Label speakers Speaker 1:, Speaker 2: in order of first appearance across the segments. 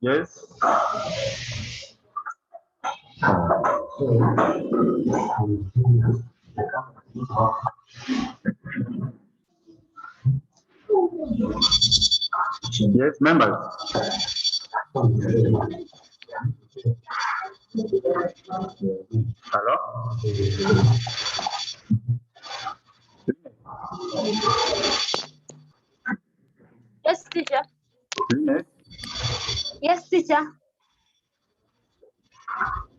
Speaker 1: Yes. Yes, members. Hello?
Speaker 2: Yes, teacher.
Speaker 1: Yes.
Speaker 2: Yes, teacher.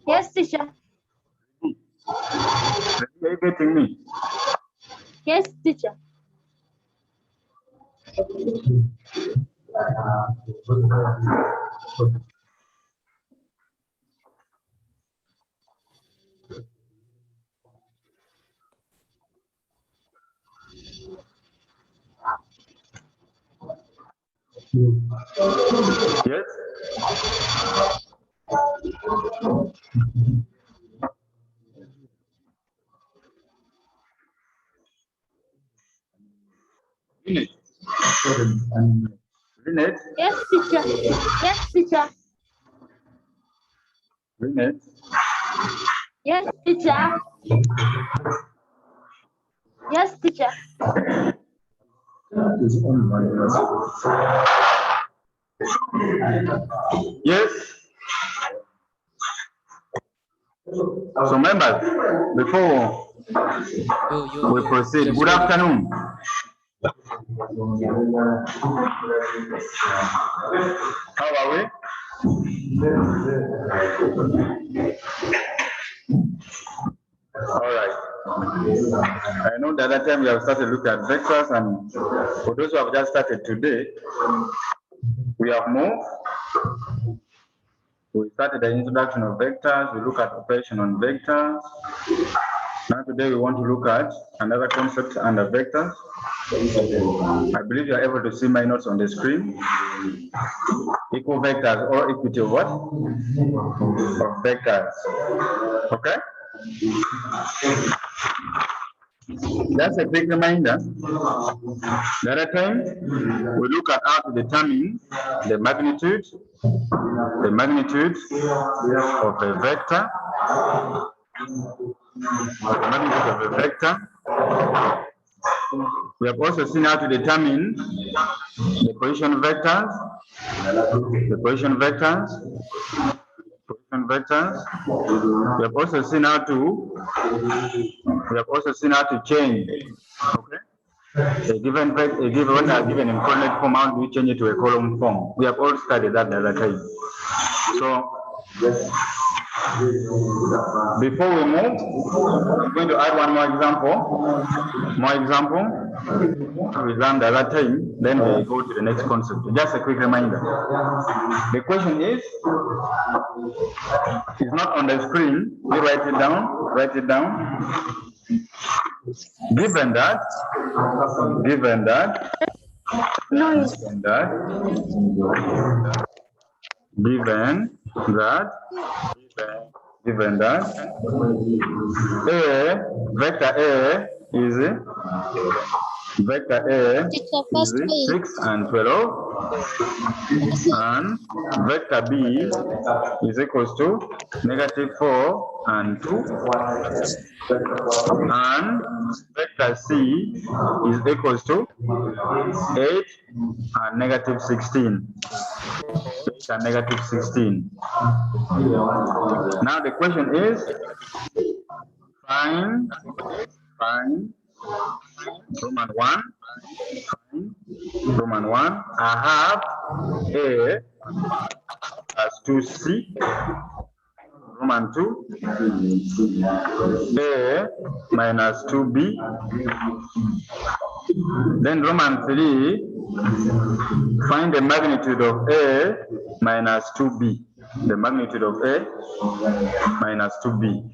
Speaker 2: Yes, teacher.
Speaker 1: Are you getting me?
Speaker 2: Yes, teacher.
Speaker 1: Yes. Finish. Finish.
Speaker 2: Yes, teacher. Yes, teacher.
Speaker 1: Finish.
Speaker 2: Yes, teacher. Yes, teacher.
Speaker 1: Yes. So members, before we proceed, good afternoon. How are we? All right. I know the other time we have started looking at vectors, and for those who have just started today, we have moved. We started the introduction of vectors. We look at operation on vectors. Now today we want to look at another concept under vectors. I believe you are able to see my notes on the screen. Equal vectors or equity of what? Of vectors. Okay? That's a quick reminder. The other time we look at how to determine the magnitude of a vector. The magnitude of a vector. We have also seen how to determine the position vectors. The position vectors. Position vectors. We have also seen how to change. Okay. A given vector, when they are given in coordinate form, how do we change it to a column form? We have all studied that the other time. So before we move, I'm going to add one more example. We learned the other time, then we go to the next concept. Just a quick reminder. The question is, it's not on the screen. You write it down. Given that, vector A is 6 and 12, and vector B is equals to -4 and 2, and vector C is equals to 8 and -16. 8 and -16. Now the question is, find Roman 1, I have A as 2C. Roman 2, A minus 2B. Then Roman 3, find the magnitude of A minus 2B. The magnitude of A minus 2B.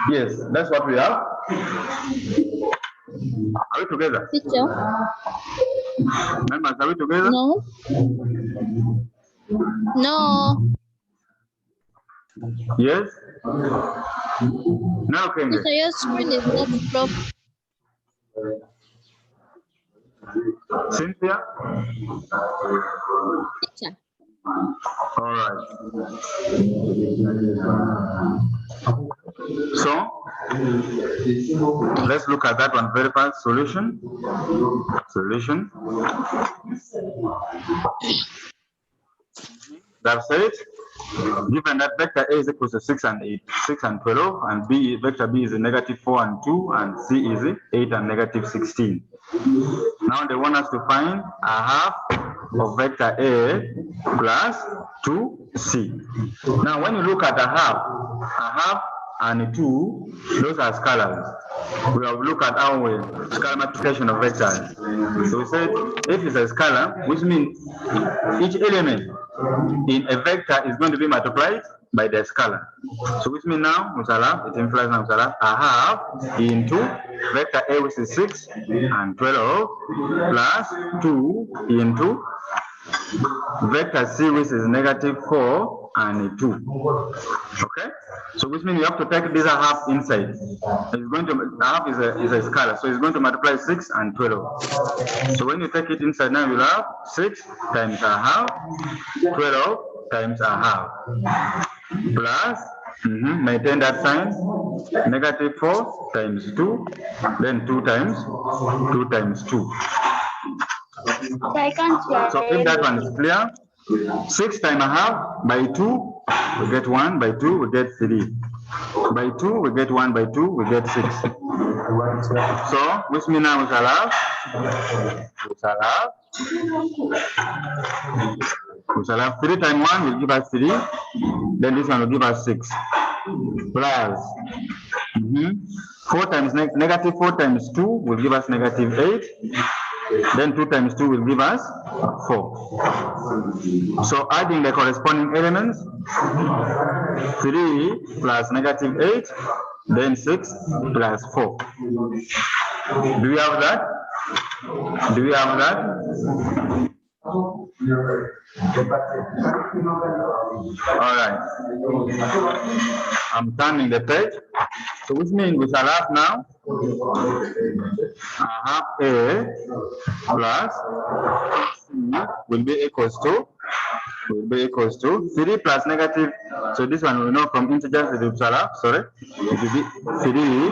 Speaker 1: Yes, that's what we have. Are we together?
Speaker 2: Teacher.
Speaker 1: Members, are we together?
Speaker 2: No. No.
Speaker 1: Yes? Now can
Speaker 2: Teacher, your screen is not proper.
Speaker 1: Cynthia?
Speaker 2: Teacher.
Speaker 1: All right. So let's look at that one very fast. Solution. That's it. Given that vector A is equal to 6 and 8, 6 and 12, and vector B is a negative 4 and 2, and C is 8 and negative 16. Now they want us to find a half of vector A plus 2C. Now when you look at a half and a 2, those are scalars. We have looked at our scalar multiplication of vectors. So we said if it's a scalar, which means each element in a vector is going to be multiplied by the scalar. So which means now we shall have, it implies now we shall have a half into vector A, which is 6 and 12, plus 2 into vector C, which is negative 4 and 2. Okay? So which means you have to take this half inside. It's going to, half is a scalar, so it's going to multiply 6 and 12. So when you take it inside now, you'll have 6 times a half, 12 times a half, plus, maintain that sign, negative 4 times 2, then 2 times 2. So if that one is clear, 6 times a half by 2, we get 1, by 2, we get 3. By 2, we get 1, by 2, we get 6. So, which means now we shall have 3 times 1 will give us 3, then this one will give us 6, plus 4 times negative 4 times 2 will give us negative 8, then 2 times 2 will give us 4. So adding the corresponding elements, 3 plus negative 8, then 6 plus 4. Do we have that? All right. I'm turning the page. So which means we shall have now half A plus C will be equals to 3 plus negative. So this one we know from integers it will have, it will be 3.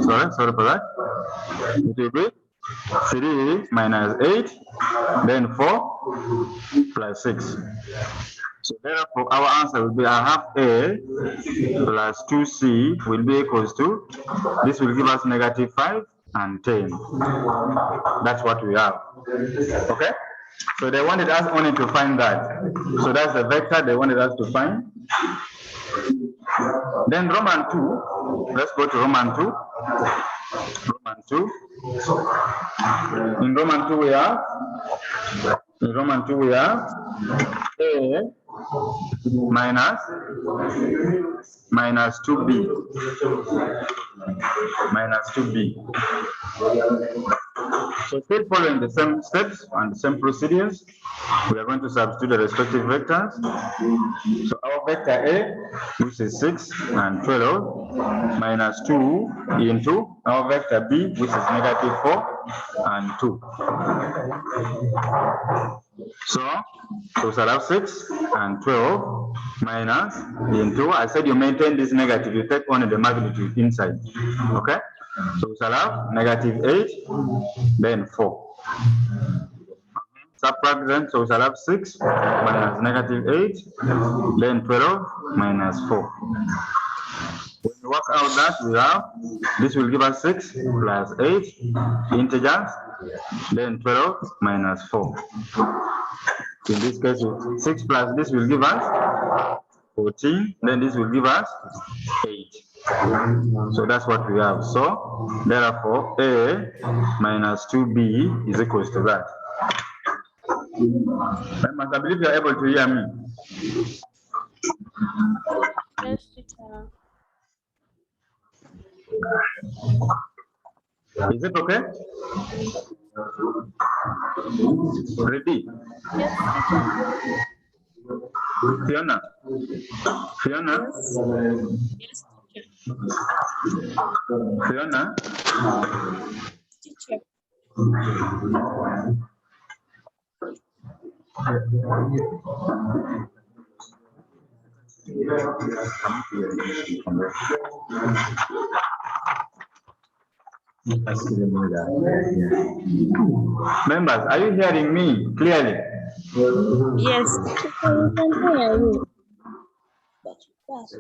Speaker 1: Sorry for that. It will be 3 minus 8, then 4 plus 6. So therefore, our answer will be a half A plus 2C will be equals to, this will give us negative 5 and 10. That's what we have. Okay? So they wanted us only to find that. So that's the vector they wanted us to find. Then Roman 2, let's go to Roman 2. In Roman 2 we have A minus 2B. So still following the same steps and the same procedures, we are going to substitute the respective vectors. So our vector A, which is 6 and 12, minus 2 into our vector B, which is negative 4 and 2. So we shall have 6 and 12 minus into, I said you maintain this negative, you take only the magnitude inside. Okay? So we shall have negative 8, then 4. Subtract them, so we shall have 6 minus negative 8, then 12 minus 4. When you work out that, we have, this will give us 6 plus 8 integers, then 12 minus 4. In this case, 6 plus this will give us 14, then this will give us 8. So that's what we have. So therefore, A minus 2B is equals to that. I believe you are able to hear me.
Speaker 2: Yes, teacher.
Speaker 1: Is it okay? Ready?
Speaker 2: Yes, teacher.
Speaker 1: Fiona?
Speaker 2: Yes,
Speaker 1: Fiona?
Speaker 2: teacher.
Speaker 1: Members, are you hearing me clearly?
Speaker 2: Yes.
Speaker 3: We can hear you. But fast.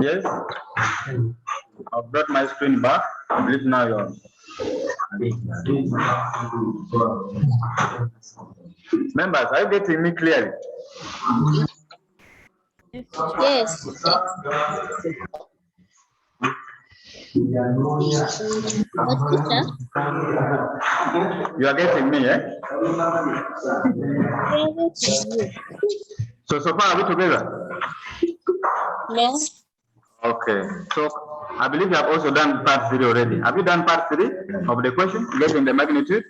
Speaker 1: Yes? I've brought my screen back. I believe now you're. Members, are you getting me clearly?
Speaker 3: Yes. But teacher,
Speaker 1: You are getting me, eh?
Speaker 3: we are getting you.
Speaker 1: So far, are we together?
Speaker 3: No.
Speaker 1: Okay. So I believe you have also done part 3 already. Have you done part 3 of the question, getting the magnitude?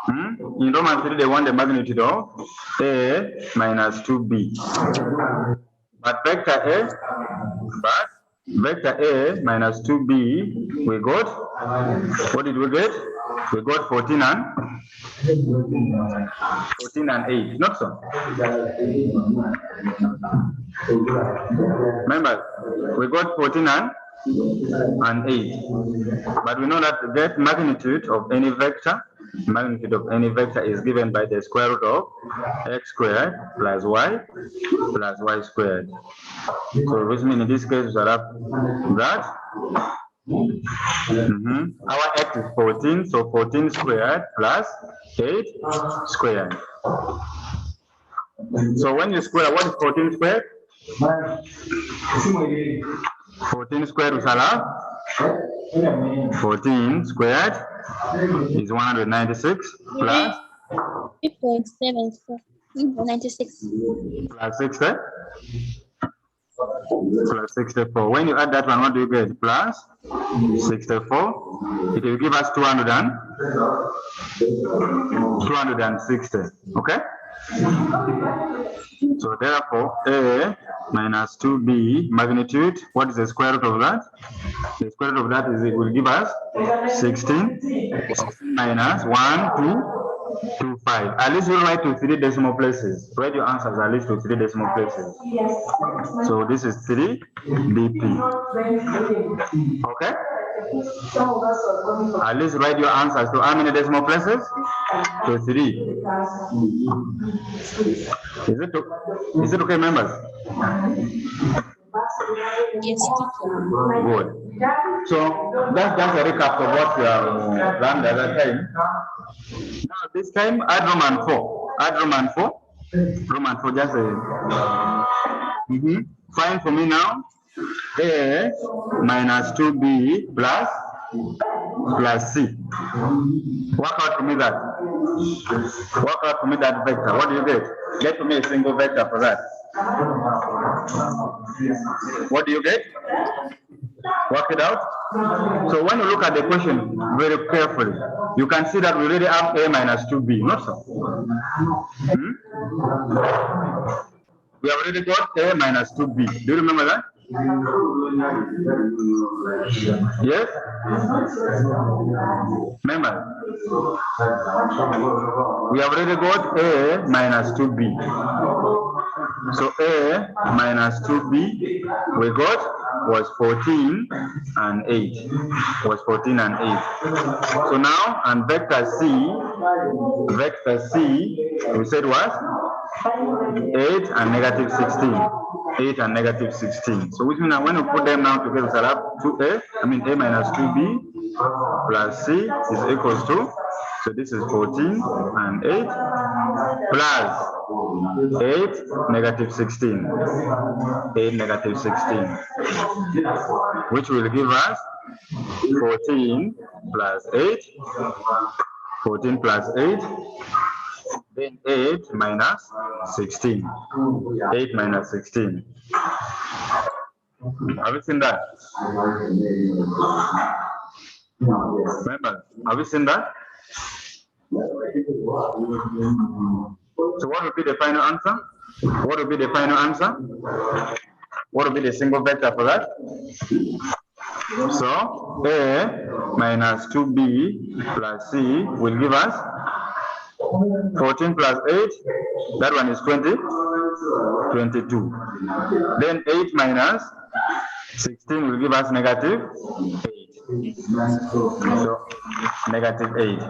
Speaker 1: In Roman 3, they want the magnitude of A minus 2B. But vector A minus 2B, we got, what did we get? We got 14 and 8, not so? Remember, we got 14 and 8. But we know that the magnitude of any vector, is given by the square root of x squared plus y squared. So which means in this case we shall have that. Our x is 14, so 14 squared plus 8 squared. So when you square, what is 14 squared? 14 squared we shall have 14 squared is 196 plus
Speaker 3: 3.74. 96.
Speaker 1: plus 60 plus 64. When you add that one, what do you get? Plus 64. It will give us 260. Okay? So therefore, A minus 2B magnitude, what is the square root of that? The square root of that is, it will give us 16 minus 1225. At least you write to 3 decimal places. Write your answers at least to 3 decimal places. So this is 3 BP. Okay? At least write your answers to how many decimal places? To 3. Is it okay, members?
Speaker 3: Yes, teacher.
Speaker 1: Good. So that's just a recap of what we have done the other time. Now this time add Roman 4. Add Roman 4. Roman 4 just a Find for me now A minus 2B plus C. Work out for me that. Work out for me that vector. What do you get? Get for me a single vector for that. What do you get? Work it out. So when you look at the question very carefully, you can see that we already have A minus 2B, not so? We have already got A minus 2B. Do you remember that? Yes? Remember? We have already got A minus 2B. So A minus 2B, we got was 14 and 8. Was 14 and 8. So now, and vector C, we said was 8 and negative 16. 8 and negative 16. So which means that when you put them now together, we have 2a, I mean a minus 2b plus c is equals to, so this is 14 and 8 plus 8 negative 16. 8 negative 16. Which will give us 14 plus 8. 14 plus 8. Then 8 minus 16. 8 minus 16. Have you seen that? Remember, have you seen that? So what will be the final answer? What will be the final answer? What will be the single vector for that? So A minus 2B plus C will give us 14 plus 8, that one is 20, 22. Then 8 minus 16 will give us negative 8. So negative 8.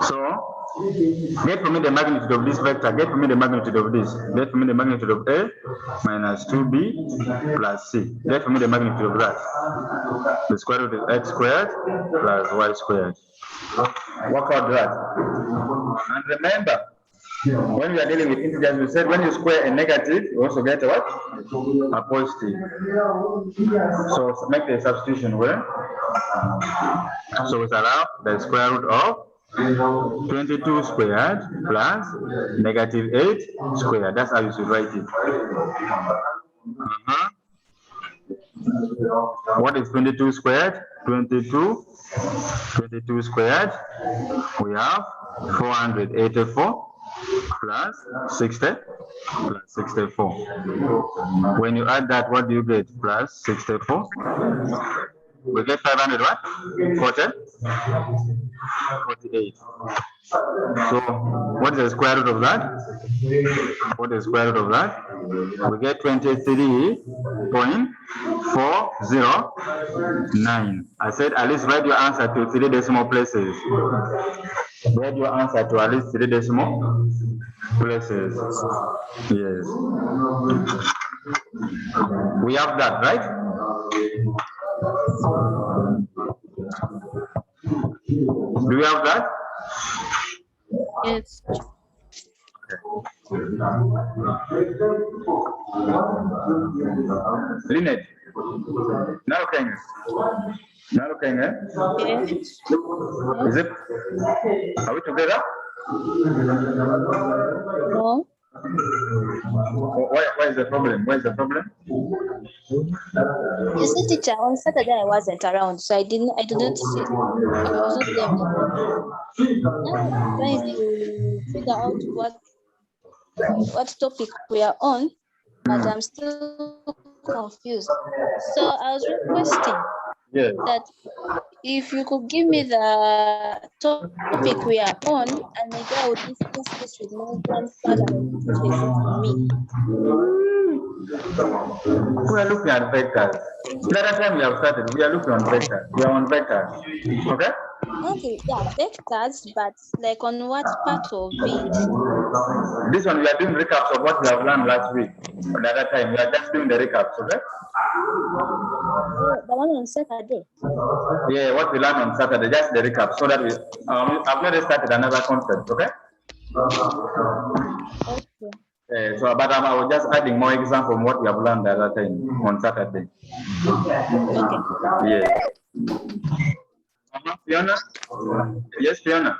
Speaker 1: So get for me the magnitude of this vector. Get for me the magnitude of this. Get for me the magnitude of A minus 2B plus C. Get for me the magnitude of that. The square root is x squared plus y squared. Work out that. And remember, when we are dealing with integers, we said when you square a negative, you also get a what? A positive. So make the substitution where? So it's around the square root of 22 squared plus negative 8 squared. That's how you should write it. What is 22 squared? 22 squared. We have 484 plus 60 plus 64. When you add that, what do you get? Plus 64. We get 500 what? 48. So what is the square root of that? What is the square root of that? We get 23.409. I said at least write your answer to 3 decimal places. Write your answer to at least 3 decimal places. Yes. We have that, right? Do we have that?
Speaker 2: Yes.
Speaker 1: Lynette, now can you? Now can you?
Speaker 2: Yes.
Speaker 1: Is it? Are we together?
Speaker 3: No.
Speaker 1: Why is the problem? Why is the problem?
Speaker 3: You see, teacher, on Saturday I wasn't around, so I did not see. I was not there. Now I'm trying to figure out what topic we are on, but I'm still confused. So I was requesting that if you could give me the topic we are on, and maybe I would discuss this with my grandfather and it will easy for me.
Speaker 1: We are looking at vectors. The other time we have started, we are looking on vectors. We are on vectors. Okay?
Speaker 3: Okay, yeah, vectors, but like on what part of it?
Speaker 1: This one we are doing recaps of what we have learned last week. The other time we are just doing the recaps, okay?
Speaker 3: Oh, the one on Saturday.
Speaker 1: Yeah, what we learned on Saturday, just the recap, so that we I've already started another concept, okay?
Speaker 3: Okay.
Speaker 1: So, but I was just adding more example from what we have learned the other time on Saturday.
Speaker 3: Okay.
Speaker 1: Yeah. Fiona? Yes, Fiona.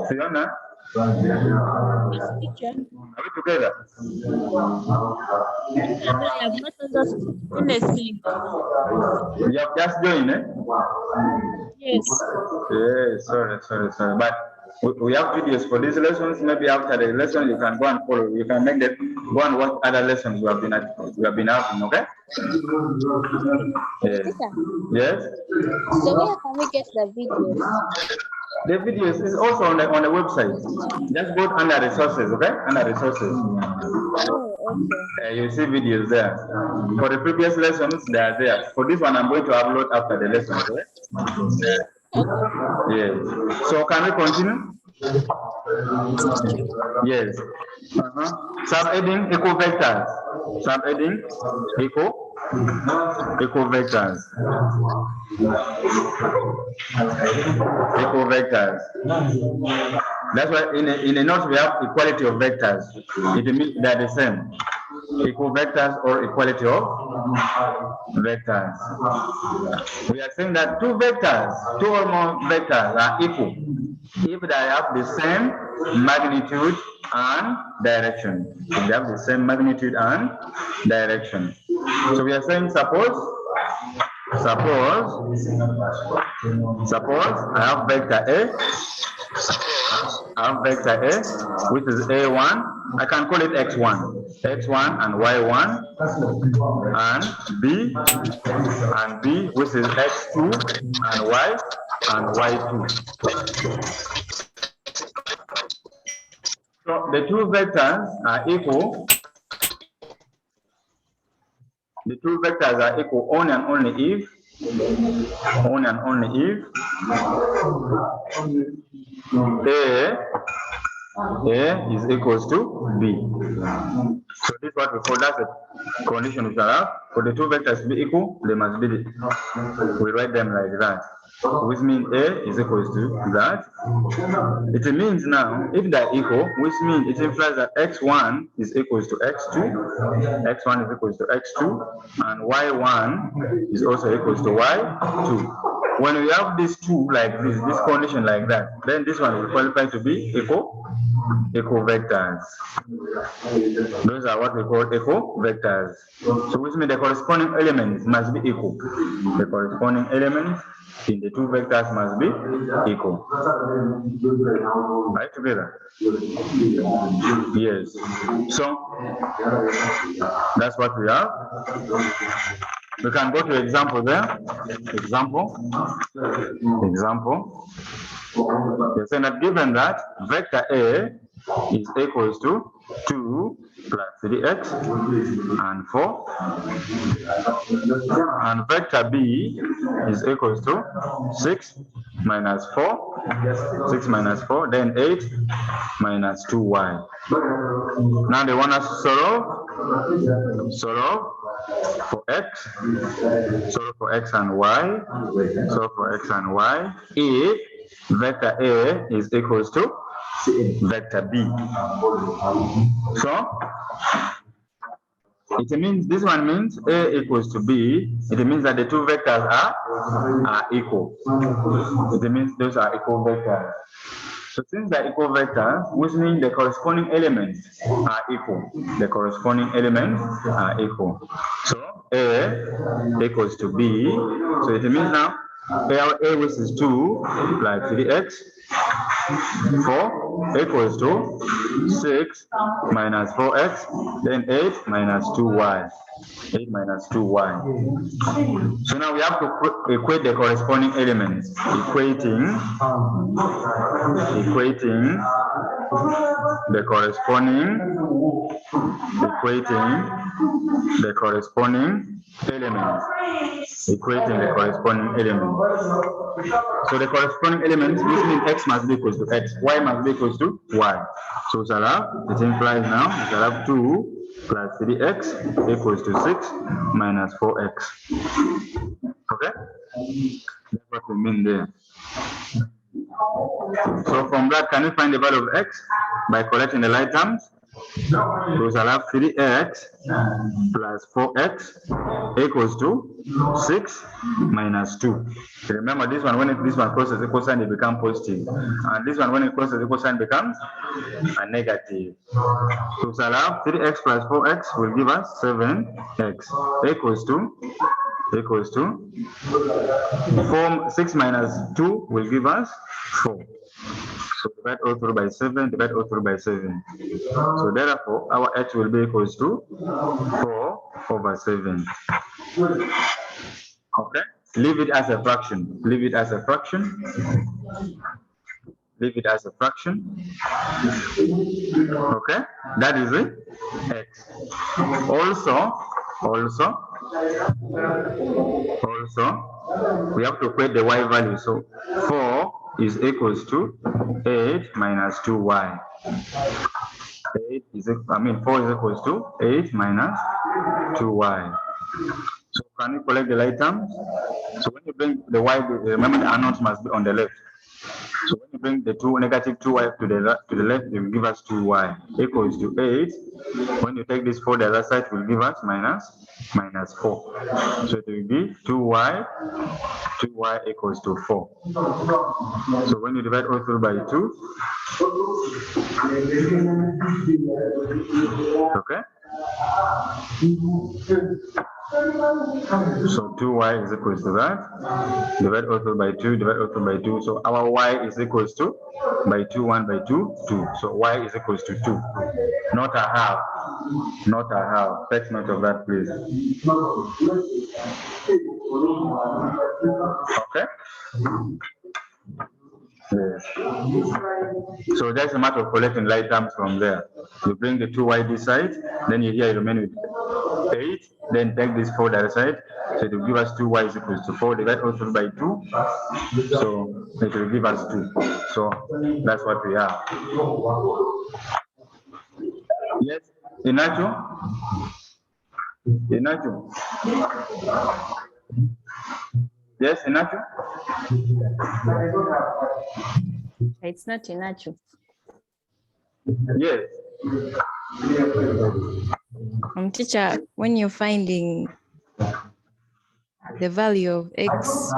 Speaker 1: Fiona?
Speaker 3: Yes, teacher.
Speaker 1: Are we together?
Speaker 2: I have not understood anything.
Speaker 1: You have just joined, eh?
Speaker 2: Yes.
Speaker 1: Yeah, sorry. But we have videos for these lessons. Maybe after the lesson, you can go and follow. You can make that go and watch other lessons you have been having. Okay?
Speaker 3: Okay, teacher.
Speaker 1: Yes.
Speaker 3: So where can we get the videos?
Speaker 1: The videos is also on the website. Just go under resources, okay? Under resources.
Speaker 3: Oh,
Speaker 2: okay.
Speaker 1: You see videos there. For the previous lessons, they are there. For this one, I'm going to upload after the lesson. Okay?
Speaker 2: Okay.
Speaker 1: Yes. So can we continue? Yes. Subheading equal vectors. Subheading equal vectors. Equal vectors. That's why in a note we have equality of vectors. It means they're the same. Equal vectors or equality of vectors. We are saying that two vectors, two or more vectors are equal if they have the same magnitude and direction. If they have the same magnitude and direction. So we are saying suppose I have vector A. I have vector A, which is A1. I can call it X1. X1 and Y1, and B, which is X2 and Y2. So the two vectors are equal. The two vectors are equal only and only if A is equals to B. So this is what we call, that's the condition we shall have. For the two vectors to be equal, they must be, we write them like that. Which means A is equals to that. It means now, if they are equal, which means it implies that X1 is equals to X2, X1 is equals to X2, and Y1 is also equals to Y2. When we have these two like this condition like that, then this one will qualify to be equal vectors. Those are what we call equal vectors. So which means the corresponding elements must be equal. The corresponding elements in the two vectors must be equal. Right together? Yes. So that's what we have. We can go to example there. Example. You're saying that given that vector A is equals to 2 plus 3x and 4, and vector B is equals to 6 minus 4, then 8 minus 2y. Now they want us to solve for x, and y, if vector A is equals to vector B. So it means this one means A equals to B. It means that the two vectors are equal. It means those are equal vectors. So since they're equal vectors, which means the corresponding elements are equal. So A equals to B. So it means now A which is 2 plus 3x, 4 equals to 6 minus 4x, then 8 minus 2y. So now we have to equate the corresponding elements. Equating the corresponding elements. So the corresponding elements, which means x must be equals to x, y must be equals to y. So we shall have, it implies now, we shall have 2 plus 3x equals to 6 minus 4x. Okay? That's what we mean there. So from that, can we find the value of x by collecting the like terms? So we shall have 3x plus 4x equals to 6 minus 2. Remember this one, when this one crosses equal sign, it becomes positive. And this one, when it crosses equal sign, becomes a negative. So we shall have 3x plus 4x will give us 7x equals to 6 minus 2 will give us 4. So divide all through by 7, So therefore, our x will be equals to 4 over 7. Okay? Leave it as a fraction. leave it as a fraction. Okay, that is it. X. Also, we have to equate the y value. So 4 is equals to 8 minus 2y. 4 is equals to 8 minus 2y. So can we collect the right terms? So when you bring the y, remember the unknowns must be on the left. So when you bring the negative 2y to the left, it will give us 2y equals to 8. When you take this 4 the other side, it will give us minus 4. So it will be 2y equals to 4. So when you divide all through by 2, okay? So 2y is equals to that. Divide all through by 2, divide all through by 2. So our y is equals to by 2, 1 by 2, 2. So y is equals to 2. Not a half. Not a half. Take note of that, please. Okay? Yes. So that's a matter of collecting right terms from there. You bring the 2y this side, then you here remain with 8, then take this 4 the other side. So it will give us 2y is equals to 4, divide also by 2. So it will give us 2. So that's what we have. Yes, Inacho? Inacho? Yes, Inacho?
Speaker 2: It's not Inacho.
Speaker 1: Yes.
Speaker 2: Teacher, when you're finding the value of x,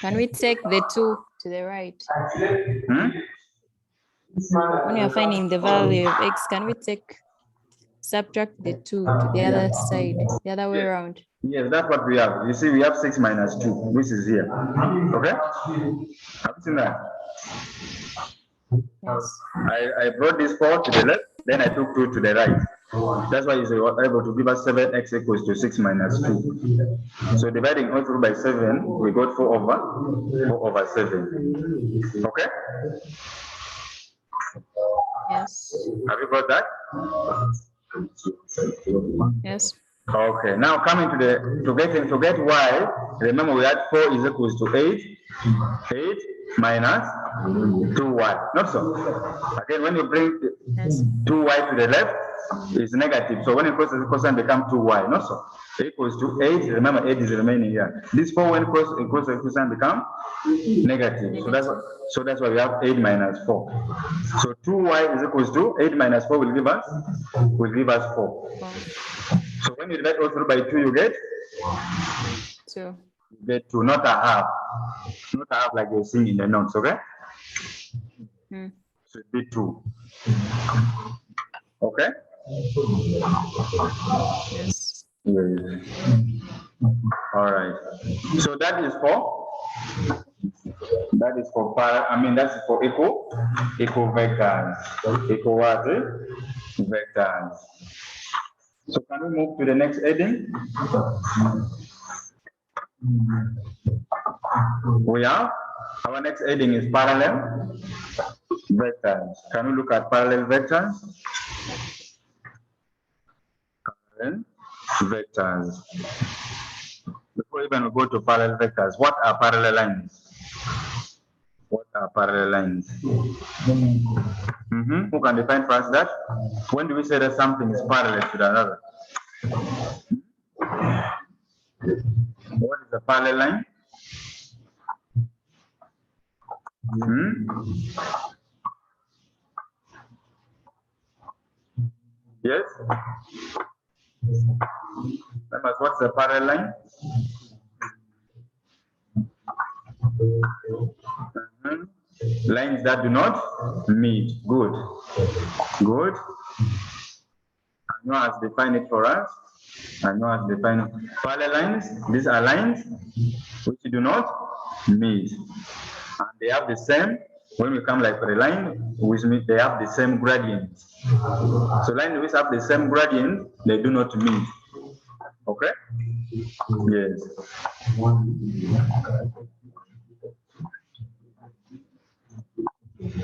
Speaker 2: can we take the 2 to the right? When you're finding the value of x, can we subtract the 2 to the other side, the other way around?
Speaker 1: Yes, that's what we have. You see, we have 6 minus 2, which is here. Okay? Have you seen that?
Speaker 2: Yes.
Speaker 1: I brought this 4 to the left, then I took 2 to the right. That's why he's able to give us 7x equals to 6 minus 2. So dividing all through by 7, we got 4 over 7. Okay?
Speaker 2: Yes.
Speaker 1: Have you got that?
Speaker 2: Yes.
Speaker 1: Okay, now coming to get y, remember we had 4 is equals to 8 minus 2y, not so. Again, when you bring 2y to the left, it's negative. So when it crosses the cosine become 2y, not so. Equals to 8, remember 8 is remaining here. This 4 when it crosses the cosine become negative. So that's why we have 8 minus 4. So 2y is equals to 8 minus 4 will give us 4. So when you divide all through by 2, you get
Speaker 2: 2.
Speaker 1: You get 2, not a half. Not a half like you're seeing in the notes, okay? So it be 2. Okay?
Speaker 2: Yes.
Speaker 1: All right. So that is for that's for equal vectors. Equal what? Vectors. So can we move to the next heading? We have our next heading is parallel vectors. Can we look at parallel vectors? Parallel vectors. Before even we go to parallel vectors, what are parallel lines? What are parallel lines? Who can define for us that? When do we say that something is parallel to the other? What is a parallel line? Yes? Members, what's a parallel line? Lines that do not meet. Good. Good. Anua has defined it for us. Anua has defined it. Parallel lines, these are lines which do not meet. And they have the same, when we come like for a line, which means they have the same gradient. So lines which have the same gradient, they do not meet. Okay? Yes. So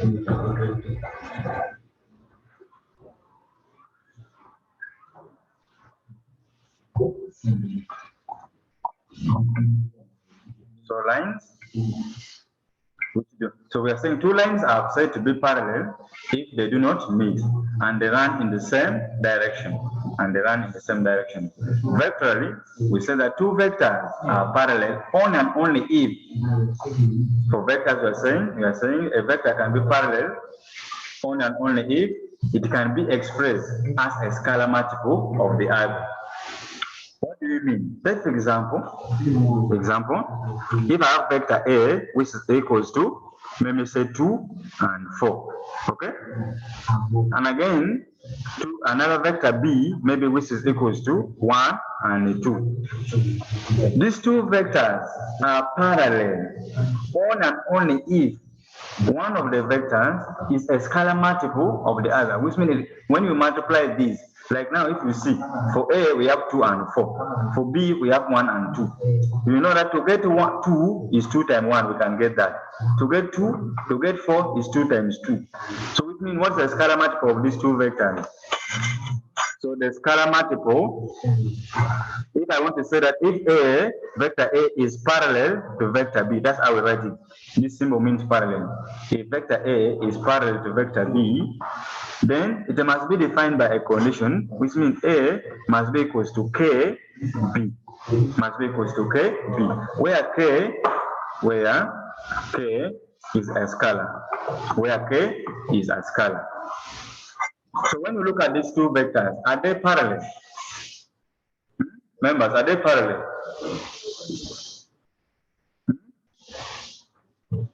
Speaker 1: lines. So we are saying two lines are said to be parallel if they do not meet and they run in the same direction. Vectorally, we say that two vectors are parallel only and only if. For vectors, we are saying a vector can be parallel only and only if it can be expressed as a scalar multiple of the other. What do you mean? Take for example, if I have vector A, which is equals to, let me say 2 and 4, okay? And again, to another vector B, maybe which is equals to 1 and 2. These two vectors are parallel only and only if one of the vectors is a scalar multiple of the other, which means when you multiply these, like now if you see, for A we have 2 and 4, for B we have 1 and 2. You know that to get 2 is 2 times 1, we can get that. To get 4 is 2 times 2. So which means what's the scalar multiple of these two vectors? So the scalar multiple, if I want to say that if vector A is parallel to vector B, that's how we write it. This symbol means parallel. If vector A is parallel to vector B, then it must be defined by a condition, which means A must be equals to KB, where K is a scalar, So when you look at these two vectors, are they parallel? Members, are they parallel?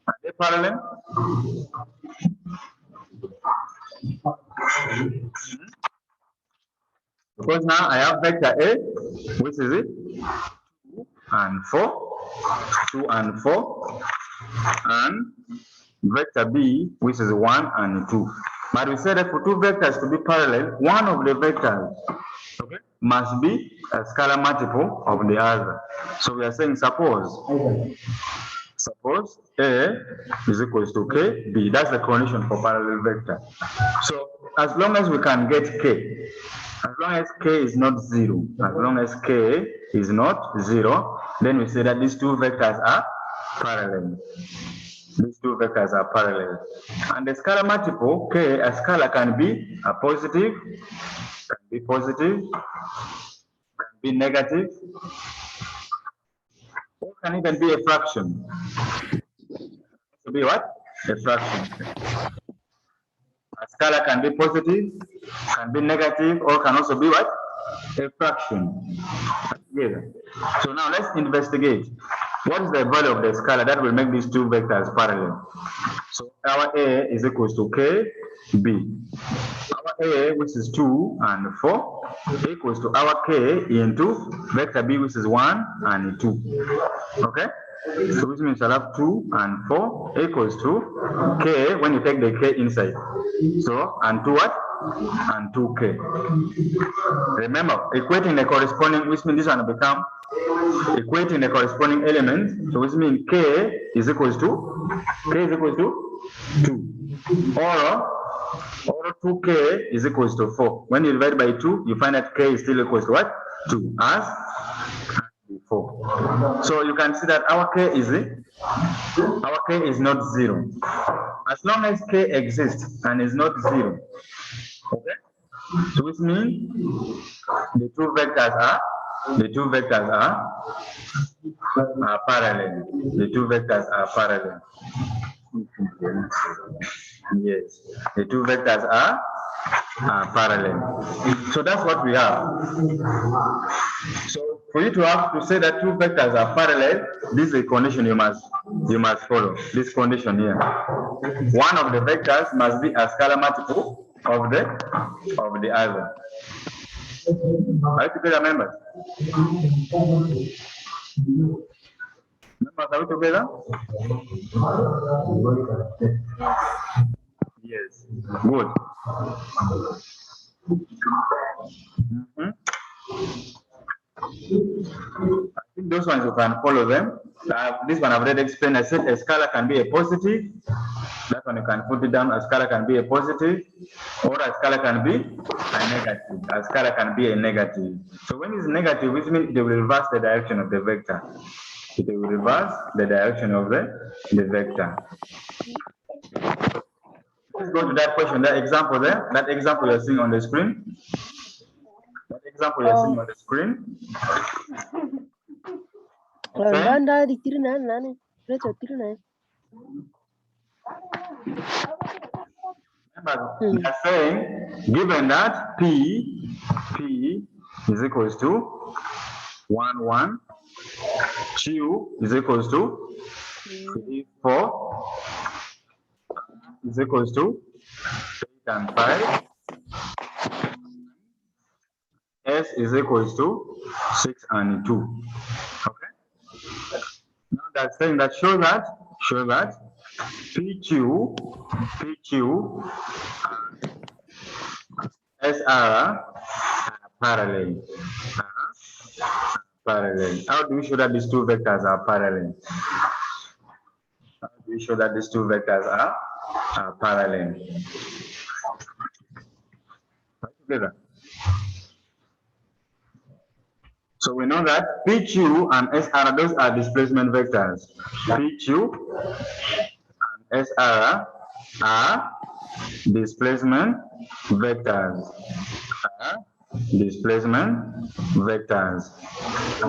Speaker 1: Are they parallel? Because now I have vector A, which is it? 2 and 4, and vector B, which is 1 and 2. But we said that for two vectors to be parallel, one of the vectors must be a scalar multiple of the other. So we are saying suppose A is equals to KB. That's the condition for parallel vector. So as long as we can get K, as long as K is not 0, then we say that these two vectors are parallel. And the scalar multiple, K, a scalar can be a positive, can be negative, or can even be a fraction. To be what? A fraction. A scalar can be positive, can be negative, or can also be what? A fraction. So now let's investigate. What is the value of the scalar that will make these two vectors parallel? So our A is equals to KB. Our A, which is 2 and 4, equals to our K into vector B, which is 1 and 2. Okay? So which means I'll have 2 and 4 equals to K when you take the K inside. So, and 2 what? And 2K. Remember, equating the corresponding, which means this one will become equating the corresponding element. So which means K is equals to 2. Or 2K is equals to 4. When you divide by 2, you find that K is still equals to what? 2, as before. So you can see that our K is not 0. As long as K exists and is not 0, okay? So which means the two vectors are parallel. The two vectors are parallel. Yes, the two vectors are parallel. So that's what we have. So for you to have to say that two vectors are parallel, this is a condition you must follow. This condition here. One of the vectors must be a scalar multiple of the other. Are you together, members? Members, are we together? Yes. Good. I think those ones you can follow them. This one I've already explained. I said a scalar can be a positive, That one you can put it down. A scalar can be a positive, or a scalar can be a negative. A scalar can be a negative. So when it's negative, which means they will reverse the direction of the vector. It will reverse the direction of the vector. Let's go to that question, that example there. That example you're seeing on the screen. That example you're seeing on the screen. Okay. Remember, they're saying, given that P is equals to 1, 1, Q is equals to 3, 4, is equals to 8 and 5, S is equals to 6 and 2. Okay. Now that's saying that show that PQ and SR are parallel. Parallel. How do we show that these two vectors are parallel? How do we show that these two vectors are parallel? Right together. So we know that PQ and SR, those are displacement vectors. PQ and SR are displacement vectors. Displacement vectors.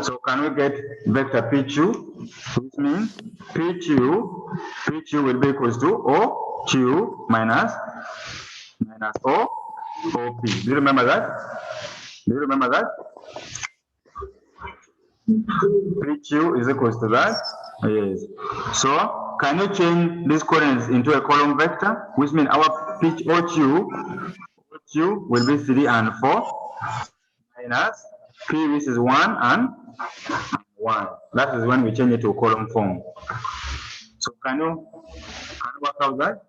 Speaker 1: So can we get vector PQ, which means PQ will be equals to OQ minus OP. Do you remember that? Do you remember that? PQ is equals to that. Yes. So can you change these coordinates into a column vector, which means our OQ will be 3 and 4 minus P, which is 1 and 1. That is when we change it to column form. So can you work out that?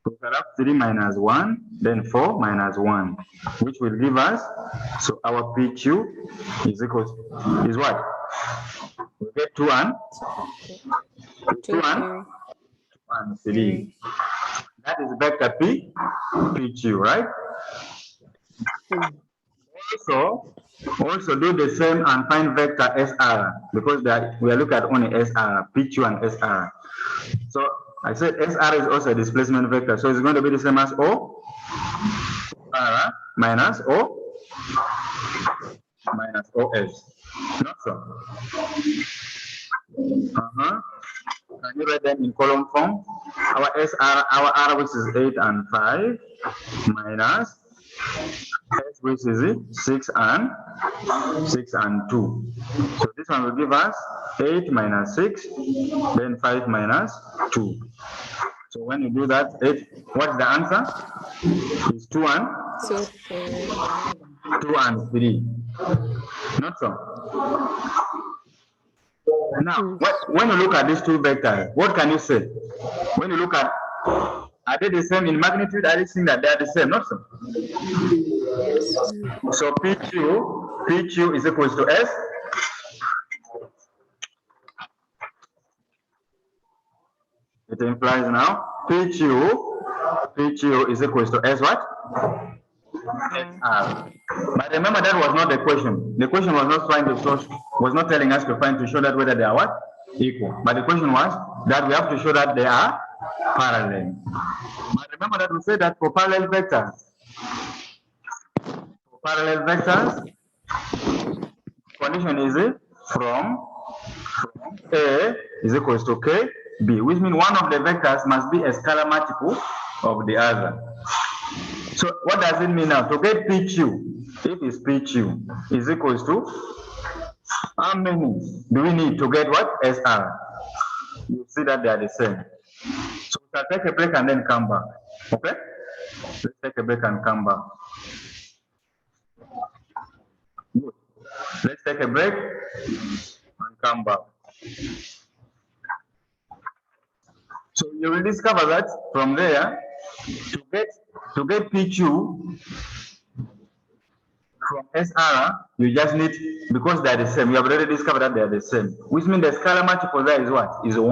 Speaker 1: We have 3 minus 1, then 4 minus 1, which will give us, so our PQ is equals, is what? We get 2 and 3. That is vector PQ, right? Also do the same and find vector SR, because we are looking at only SR, PQ and SR. So I said SR is also a displacement vector, so it's going to be the same as O R minus OS. Not so. Can you write them in column form? Our SR, our R, which is 8 and 5, minus S, which is 6 and 2. So this one will give us 8 minus 6, then 5 minus 2. So when you do that, 8, what's the answer? It's 2 and 3. Not so. Now, when you look at these two vectors, what can you say? When you look at, are they the same in magnitude? Are you seeing that they are the same? Not so. So PQ is equals to S. It implies now PQ is equals to S what? SR. But remember, that was not the question. The question was not trying to show, was not telling us to show that whether they are what? Equal. But the question was that we have to show that they are parallel. But remember that we said that for parallel vectors, condition is from A is equals to KB, which means one of the vectors must be a scalar multiple of the other. So what does it mean now? To get PQ, if it's PQ is equals to, how many do we need to get what? SR. You see that they are the same. So we'll take a break and then come back. Okay? Let's take a break and come back. Good. Let's take a break and come back. So you will discover that from there, to get PQ from SR, you just need, because they are the same, you have already discovered that they are the same, which means the scalar multiple there is what? Is 1.